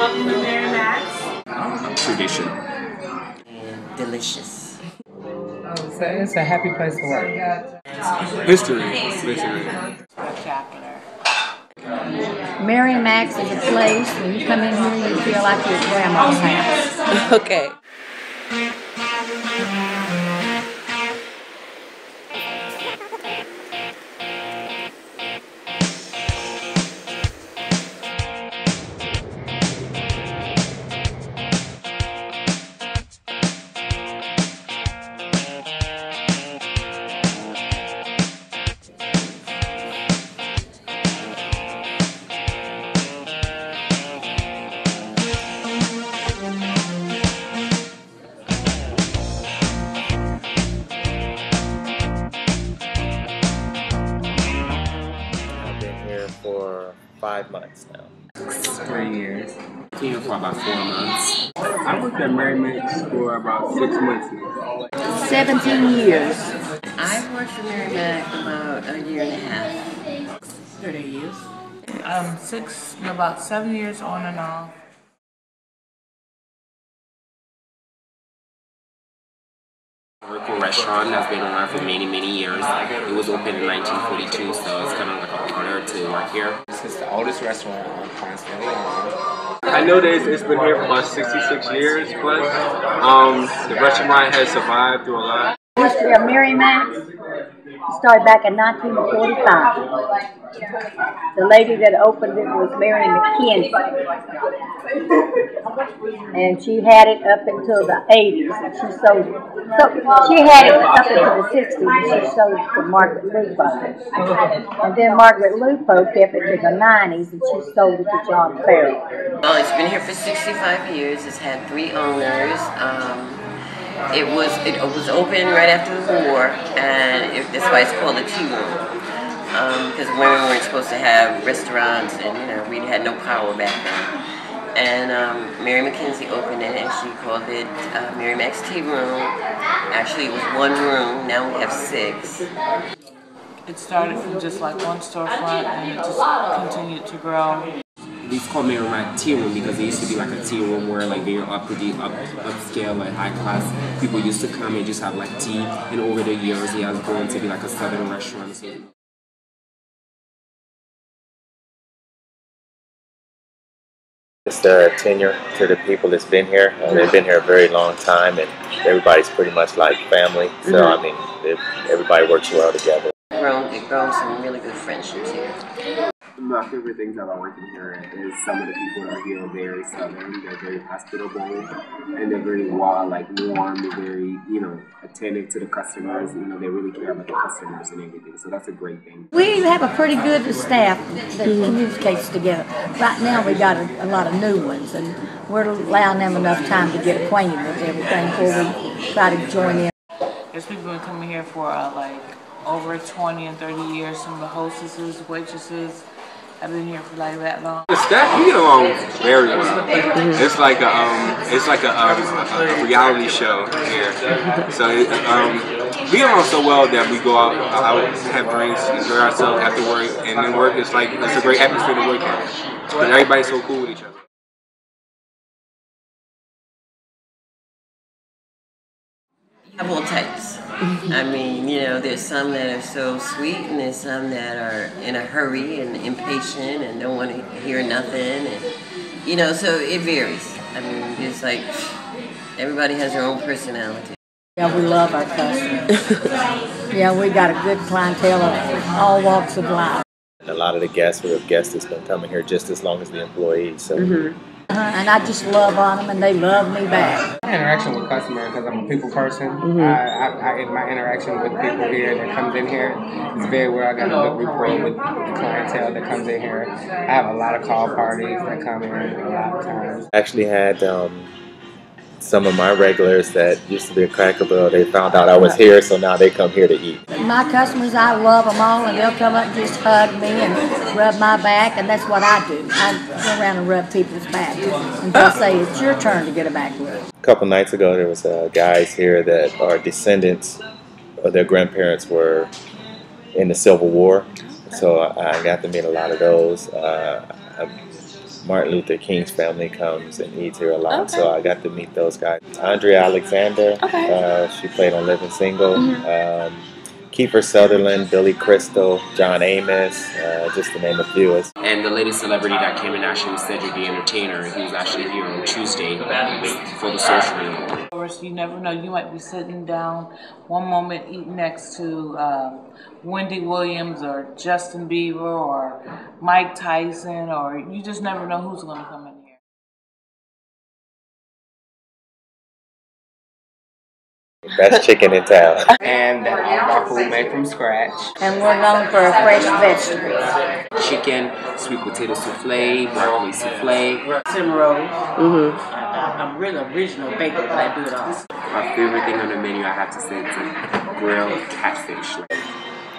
Welcome to Mary Max. Tradition. And delicious. It's a happy place to work. History. History. Spectacular. Mary Max is a place when you come in here, you feel like you're at grandma's house. Okay. For 5 months now. 3 years. Been here for about 4 months. I worked at Mary Max for about 6 months now. 17 years. I've worked for Mary Mac about a year and a half. 30 years. About 7 years on and off. Local restaurant that's been around for many, many years. It was opened in 1942, so it's kind of like an honor to work here. This is the oldest restaurant on Constantly. I know that it's been here for about 66 years plus. The restaurant has survived through a lot. The history of Mary Max started back in 1945. The lady that opened it was Mary McKenzie. And she had it up until the 80s, and she sold it. So she had it up until the 60s, and she sold it to Margaret Lupo. And then Margaret Lupo kept it to the 90s, and she sold it to John Farrell. Well, it's been here for 65 years. It's had 3 owners. It was open right after the war, and that's why it's called a tea room. Because women weren't supposed to have restaurants, and we had no power back then. And Mary McKenzie opened it, and she called it Mary Max Tea Room. Actually, it was 1 room. Now we have 6. It started from just like one storefront, and it just continued to grow. It's called Mary Mac Tea Room because it used to be like a tea room where like very upscale, like high class people used to come and just have like tea. And over the years, it has grown to be like a southern restaurant. So. It's the tenure to the people that's been here. They've been here a very long time, and everybody's pretty much like family. So I mean, everybody works well together. It grown some really good friendships here. My favorite things about working here is some of the people that are here are very southern. They're very hospitable, and they're very warm. They're very, attentive to the customers. They really care about the customers and everything. So that's a great thing. We have a pretty good staff that communicates together. Right now we got a lot of new ones, and we're allowing them enough time to get acquainted with everything before we try to join in. There's people who come here for over 20 and 30 years. Some of the hostesses, waitresses have been here for like that long. The staff, we get along very well. It's like a reality show here. So we get along so well that we go out, have drinks, enjoy ourselves after work, and then work. It's a great atmosphere to work in because everybody's so cool with each other. Of all types. I mean, there's some that are so sweet, and there's some that are in a hurry and impatient and don't want to hear nothing, and so it varies. I mean, it's like everybody has their own personality. Yeah, we love our customers. Yeah, we got a good clientele of all walks of life. And a lot of the guests that's been coming here just as long as the employees. So. And I just love on them, and they love me back. Interaction with customers, because I'm a people person. My interaction with people here that comes in here is very well. I got a good rapport with the clientele that comes in here. I have a lot of call parties that come in a lot of times. I actually had some of my regulars that used to be a Cracker Barrel. They found out I was here, so now they come here to eat. My customers, I love them all, and they'll come up and just hug me and rub my back, and that's what I do. I go around and rub people's backs, and they'll say, it's your turn to get a back rub. A couple nights ago, there was guys here that are descendants of their grandparents were in the Civil War, so I got to meet a lot of those. Martin Luther King's family comes and eats here a lot, so I got to meet those guys. Andrea Alexander, she played on Living Single. Kiefer Sutherland, Billy Crystal, John Amos, just to name a few. And the latest celebrity that came in actually was Cedric the Entertainer. He was actually here on Tuesday for the social media. You never know, you might be sitting down one moment eating next to Wendy Williams or Justin Bieber or Mike Tyson, or you just never know who's going to come in here. Best chicken in town. And our food made from scratch. And we're known for our fresh vegetables. Chicken, sweet potato souffle, broccoli souffle. Cinnamon rolls. I'm really original baker, but I do it all. My favorite thing on the menu, I have to say, is a grilled catfish.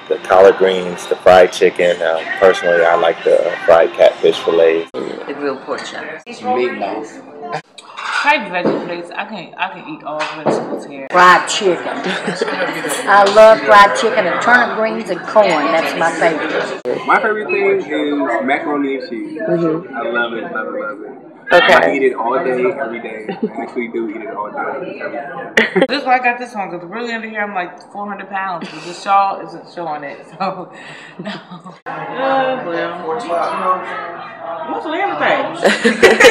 The collard greens, the fried chicken. Personally, I like the fried catfish fillets. The grilled pork chops. Meatloaf. Fried veggie plates, I can eat all vegetables here. Fried chicken. I love fried chicken and turnip greens and corn. That's my favorite. My favorite thing is macaroni and cheese. I love it, love it, love it. Okay. I eat it all day, every day. I actually do eat it all day, every day. This is why I got this one, because really under here I'm like 400 pounds, but the shawl isn't showing it, so no. Mostly everything.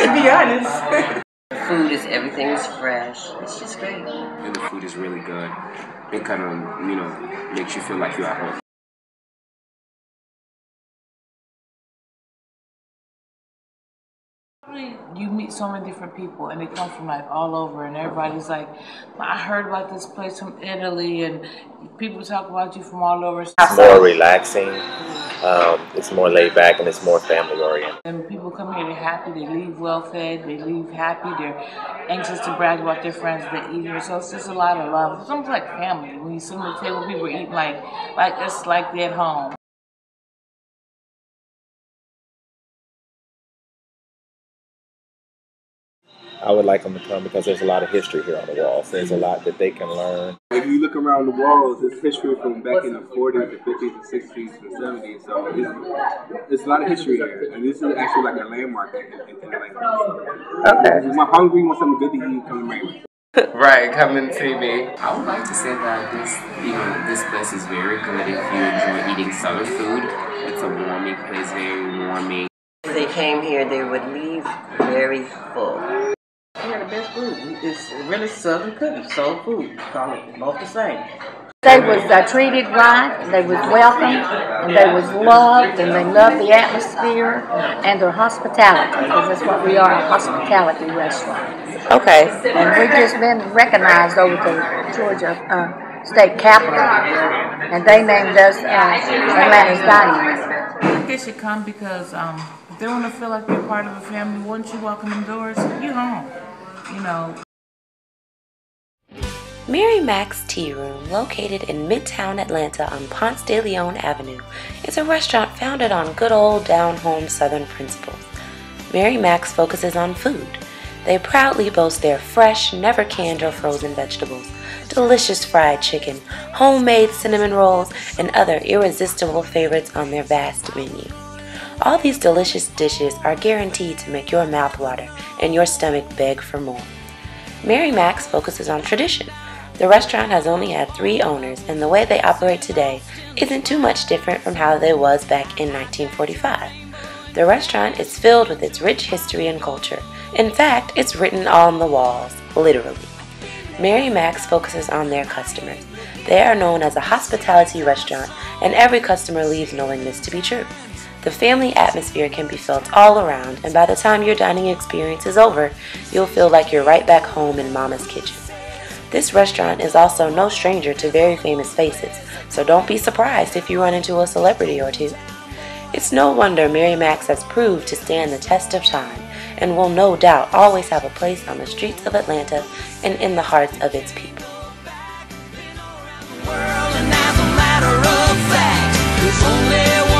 To be honest. Food is, everything is fresh. It's just great. And the food is really good. It kind of, makes you feel like you're at home. You meet so many different people and they come from like all over, and everybody's like, I heard about this place from Italy, and people talk about you from all over. It's more relaxing, it's more laid back, and it's more family oriented. And people come here, they're happy, they leave well fed, they leave happy, they're anxious to brag about their friends that eat here. So it's just a lot of love. It's almost like family. When you sit at the table, people are eating like it's like they're at home. I would like them to come because there's a lot of history here on the walls. There's a lot that they can learn. If you look around the walls, it's history from back in the 40s, the 50s, the 60s, and 70s. So it's a lot of history here. And this is actually like a landmark in Atlanta. Okay. If I'm hungry, want something good to eat, come to me. Right, come and see me. I would like to say that this place is very good if you enjoy eating Southern food. It's a warming place, very warming. If they came here, they would leave very full. We have the best food. It's really Southern cooking, soul food. Call it both the same. They was treated right, they was welcomed, and they was loved, and they loved the atmosphere and their hospitality, because that's what we are, a hospitality restaurant. Okay. And we've just been recognized over the Georgia State Capitol, and they named us Atlanta's Dining Room. I guess you come because if they want to feel like they're part of a family, once you walk in the doors, you're home. Mary Mac's Tea Room, located in Midtown Atlanta on Ponce de Leon Avenue, is a restaurant founded on good old down-home Southern principles. Mary Mac's focuses on food. They proudly boast their fresh, never canned or frozen vegetables, delicious fried chicken, homemade cinnamon rolls, and other irresistible favorites on their vast menu. All these delicious dishes are guaranteed to make your mouth water and your stomach beg for more. Mary Mac's focuses on tradition. The restaurant has only had 3 owners, and the way they operate today isn't too much different from how they was back in 1945. The restaurant is filled with its rich history and culture. In fact, it's written on the walls, literally. Mary Mac's focuses on their customers. They are known as a hospitality restaurant, and every customer leaves knowing this to be true. The family atmosphere can be felt all around, and by the time your dining experience is over, you'll feel like you're right back home in Mama's kitchen. This restaurant is also no stranger to very famous faces, so don't be surprised if you run into a celebrity or two. It's no wonder Mary Mac's has proved to stand the test of time, and will no doubt always have a place on the streets of Atlanta and in the hearts of its people. And as a matter of fact, there's only